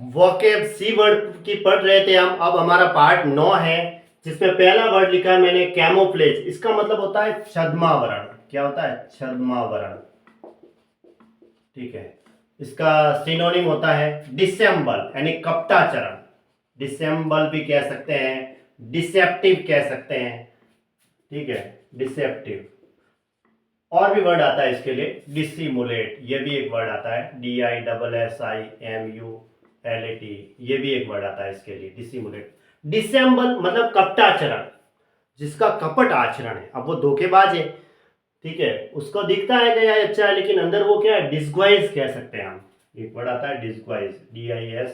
Vocab सी word की पढ़ रहे थे हम। अब हमारा पार्ट 9 है, जिसमें पहला वर्ड लिखा है मैंने कैमोफ्लेज। इसका मतलब होता है छद्मावरण। क्या होता है? छद्मावरण। ठीक है। इसका सिनोनिम होता है डिसेम्बल, यानी कपटाचरण। डिसेम्बल भी कह सकते हैं, डिसेप्टिव कह सकते हैं। ठीक है, डिसेप्टिव। और भी वर्ड आता है इसके लिए, डिसिमुलेट, ये भी एक वर्ड आता है, DISSIMULAT, ये भी एक वर्ड आता है इसके लिए, डिसिमुलेट। डिसेम्बल मतलब कपटाचरण, जिसका कपट आचरण है। अब वो धोखेबाज है, ठीक है, उसको दिखता है कि यार अच्छा है, लेकिन अंदर वो क्या है, डिस्ग्वाइज कह सकते हैं हम। एक वर्ड आता है डिस्ग्वाइज, DISGUISE,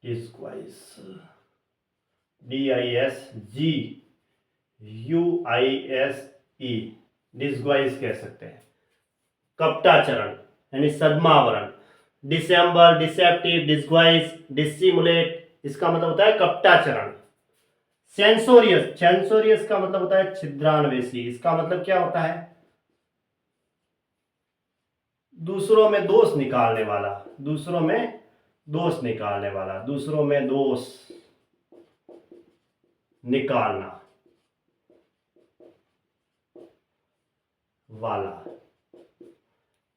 डिस्ग्वाइज, DISGUISE, डिस्ग्वाइज कह सकते हैं। कपटाचरण यानी सद्मावरण। डिसेम्बर, डिसेप्टिव, डिस्ग्वाइज, डिसिमुलेट, इसका मतलब होता है कपटाचरण। सेंसोरियस, सेंसोरियस का मतलब होता है छिद्रान्वेषी। इसका मतलब क्या होता है? दूसरों में दोष निकालने वाला, दूसरों में दोष निकालने वाला, दूसरों में दोष निकालना वाला,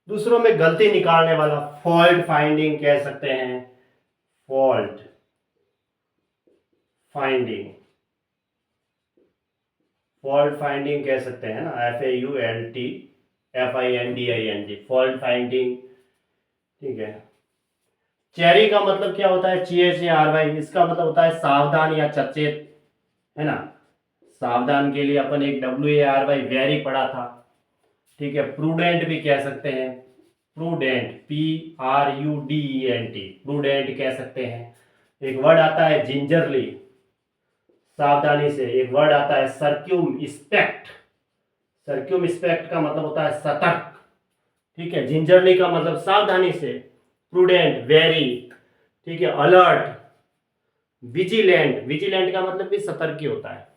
दूसरों में गलती निकालने वाला। फॉल्ट फाइंडिंग कह सकते हैं, फॉल्ट फाइंडिंग, फॉल्ट फाइंडिंग कह सकते हैं ना, FAULT FINDING, फॉल्ट फाइंडिंग। ठीक है। चेरी का मतलब क्या होता है? CHARY, इसका मतलब होता है सावधान या सचेत, है ना। सावधान के लिए अपन एक WARY, वेरी पढ़ा था। ठीक है। प्रूडेंट भी कह सकते हैं, प्रूडेंट, PRUDENT, प्रूडेंट कह सकते हैं। एक वर्ड आता है जिंजरली, सावधानी से। एक वर्ड आता है सर्क्यूम स्पेक्ट, सर्क्यूम स्पेक्ट का मतलब होता है सतर्क। ठीक है। जिंजरली का मतलब सावधानी से, प्रूडेंट वेरी, ठीक है, अलर्ट, विजिलेंट, विजिलेंट का मतलब भी सतर्क ही होता है।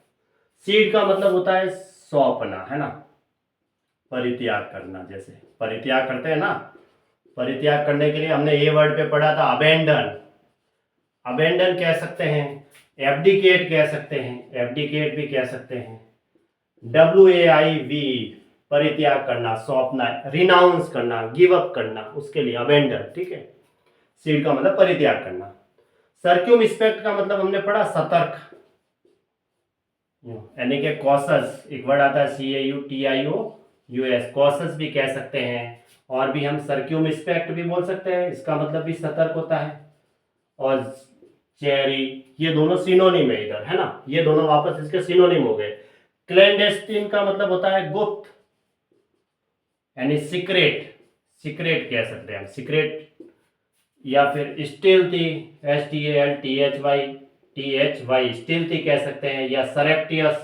सीड का मतलब होता है सौंपना, है ना, परित्याग करना। जैसे परित्याग करते हैं ना, परित्याग करने के लिए हमने ये वर्ड पे पढ़ा था अबेंडन, अबेंडन कह सकते हैं। एब्डिकेट कह सकते हैं, एब्डिकेट भी कह सकते हैं। WAIV, परित्याग करना, सौंपना, रिनाउंस करना, गिव अप करना, उसके लिए अबेंडन। ठीक है। सीड का मतलब परित्याग करना। सर्क्यूम स्पेक्ट का मतलब हमने पढ़ा सतर्क, यानी कि कॉशस। एक वर्ड आता है CAUTIOUS, कॉशस भी कह सकते हैं। और भी हम सर्क्यूम स्पेक्ट भी बोल सकते हैं, इसका मतलब भी सतर्क होता है। और चेरी, ये दोनों सिनोनिम है इधर, है ना, ये दोनों वापस इसके सिनोनिम हो गए। क्लैंडेस्टीन का मतलब होता है गुप्त, यानी सीक्रेट, सीक्रेट कह सकते हैं हम, सीक्रेट। या फिर स्टील्थी, STALTHY स्टील्थी कह सकते हैं। या सरेप्टियस,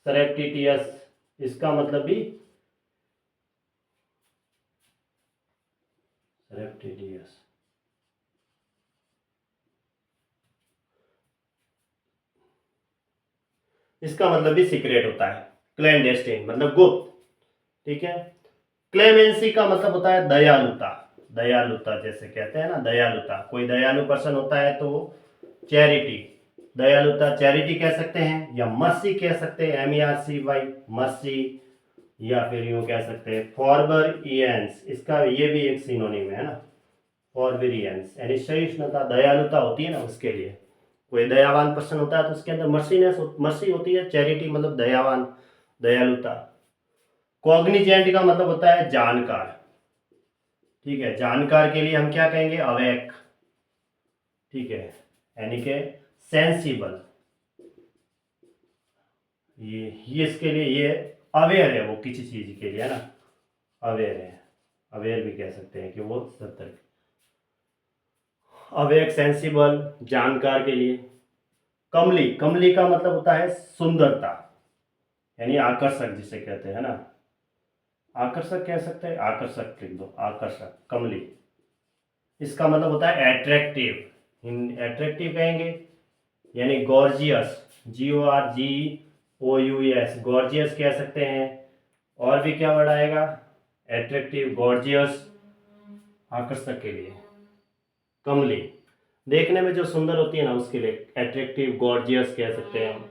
सरेप्टिटियस, इसका मतलब भी सरेप्टिटियस, इसका मतलब भी सीक्रेट होता है। क्लैंडेस्टीन मतलब गुप्त। ठीक है। क्लेमेंसी का मतलब होता है दयालुता, दयालुता जैसे कहते हैं ना, दयालुता, कोई दयालु पर्सन होता है तो चैरिटी, दयालुता, चैरिटी कह सकते हैं। या मर्सी कह सकते हैं, MERCY, मर्सी। या फिर यूं कह सकते हैं फॉरबेरियंस, इसका ये भी एक सिनोनिम है ना, फॉरबेरियंस, यानी सहिष्णुता, दयालुता होती है ना, उसके लिए। कोई दयावान पर्सन होता है तो उसके अंदर मर्सीनेस, मर्सी होती है। चैरिटी मतलब दयावान, दयालुता। कॉग्निजेंट का मतलब होता है जानकार। ठीक है। जानकार के लिए हम क्या कहेंगे? अवेक। ठीक है, यानी कि सेंसिबल, ये इसके लिए ये अवेयर है, वो किसी चीज के लिए, है ना, अवेयर है। अवेयर भी कह सकते हैं कि वो सतर्क, अवेक, सेंसिबल, जानकार के लिए। कमली, कमली का मतलब होता है सुंदरता, यानी आकर्षक जिसे कहते हैं ना, आकर्षक कह सकते हैं, आकर्षक लिख दो, आकर्षक, कमली। इसका मतलब होता है एट्रैक्टिव, एट्रैक्टिव कहेंगे। यानी गॉर्जियस, GORGOUS, गॉर्जियस कह सकते हैं। और भी क्या वर्ड आएगा? एट्रैक्टिव, गॉर्जियस, आकर्षक के लिए, कमली, देखने में जो सुंदर होती है ना उसके लिए, एट्रैक्टिव, गॉर्जियस कह सकते हैं हम।